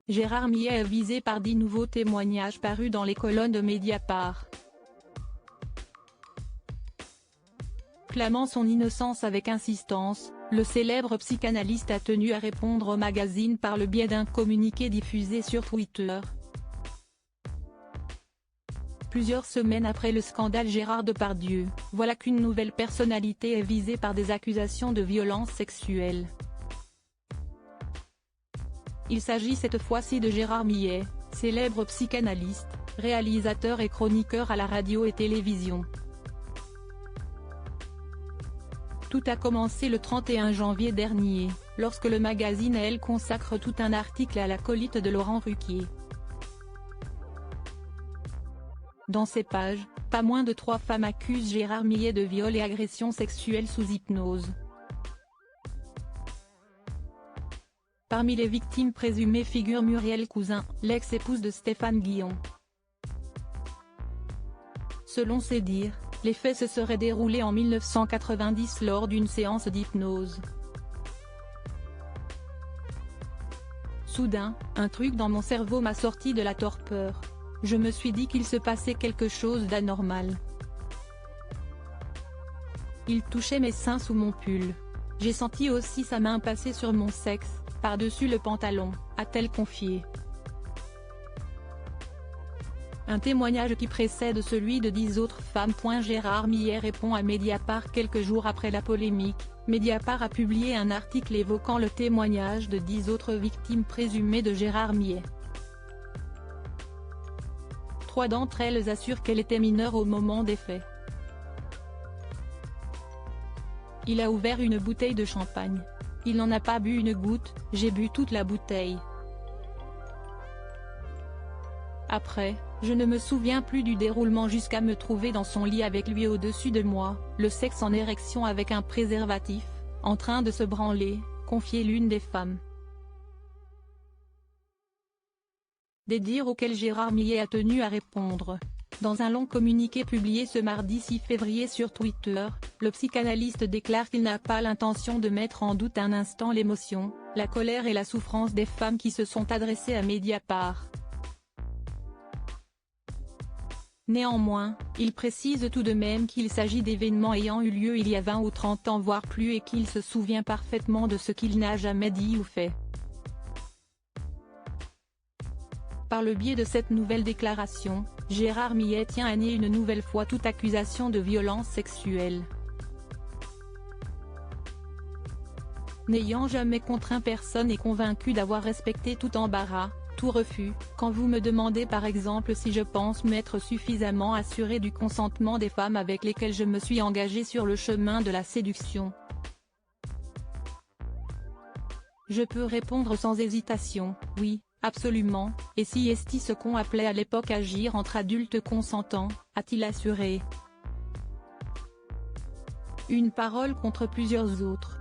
Gérard Millet est visé par 10 nouveaux témoignages parus dans les colonnes de Mediapart. Clamant son innocence avec insistance, le célèbre psychanalyste a tenu à répondre au magazine par le biais d'un communiqué diffusé sur Twitter. Plusieurs semaines après le scandale Gérard Depardieu, voilà qu'une nouvelle personnalité est visée par des accusations de violence sexuelle. Il s'agit cette fois-ci de Gérard Millet, célèbre psychanalyste, réalisateur et chroniqueur à la radio et télévision. Tout a commencé le 31 janvier dernier, lorsque le magazine Elle consacre tout un article à l'acolyte de Laurent Ruquier. Dans ces pages, pas moins de 3 femmes accusent Gérard Millet de viol et agression sexuelle sous hypnose. Parmi les victimes présumées figure Muriel Cousin, l'ex-épouse de Stéphane Guillon. Selon ses dires, les faits se seraient déroulés en 1990 lors d'une séance d'hypnose. Soudain, un truc dans mon cerveau m'a sorti de la torpeur. Je me suis dit qu'il se passait quelque chose d'anormal. Il touchait mes seins sous mon pull. J'ai senti aussi sa main passer sur mon sexe, par-dessus le pantalon, a-t-elle confié. Un témoignage qui précède celui de 10 autres femmes. Gérard Millet répond à Mediapart quelques jours après la polémique. Mediapart a publié un article évoquant le témoignage de 10 autres victimes présumées de Gérard Millet. 3 d'entre elles assurent qu'elle était mineure au moment des faits. Il a ouvert une bouteille de champagne. Il n'en a pas bu une goutte, j'ai bu toute la bouteille. Après, je ne me souviens plus du déroulement jusqu'à me trouver dans son lit avec lui au-dessus de moi, le sexe en érection avec un préservatif, en train de se branler, confiait l'une des femmes. Des dires auxquels Gérard Millet a tenu à répondre. Dans un long communiqué publié ce mardi 6 février sur Twitter, le psychanalyste déclare qu'il n'a pas l'intention de mettre en doute un instant l'émotion, la colère et la souffrance des femmes qui se sont adressées à Mediapart. Néanmoins, il précise tout de même qu'il s'agit d'événements ayant eu lieu il y a 20 ou 30 ans voire plus et qu'il se souvient parfaitement de ce qu'il n'a jamais dit ou fait. Par le biais de cette nouvelle déclaration, Gérard Millet tient à nier une nouvelle fois toute accusation de violence sexuelle. N'ayant jamais contraint personne et convaincu d'avoir respecté tout embarras, tout refus, quand vous me demandez par exemple si je pense m'être suffisamment assuré du consentement des femmes avec lesquelles je me suis engagé sur le chemin de la séduction. Je peux répondre sans hésitation, oui, absolument, et si est ce qu'on appelait à l'époque agir entre adultes consentants, a-t-il assuré. Une parole contre plusieurs autres.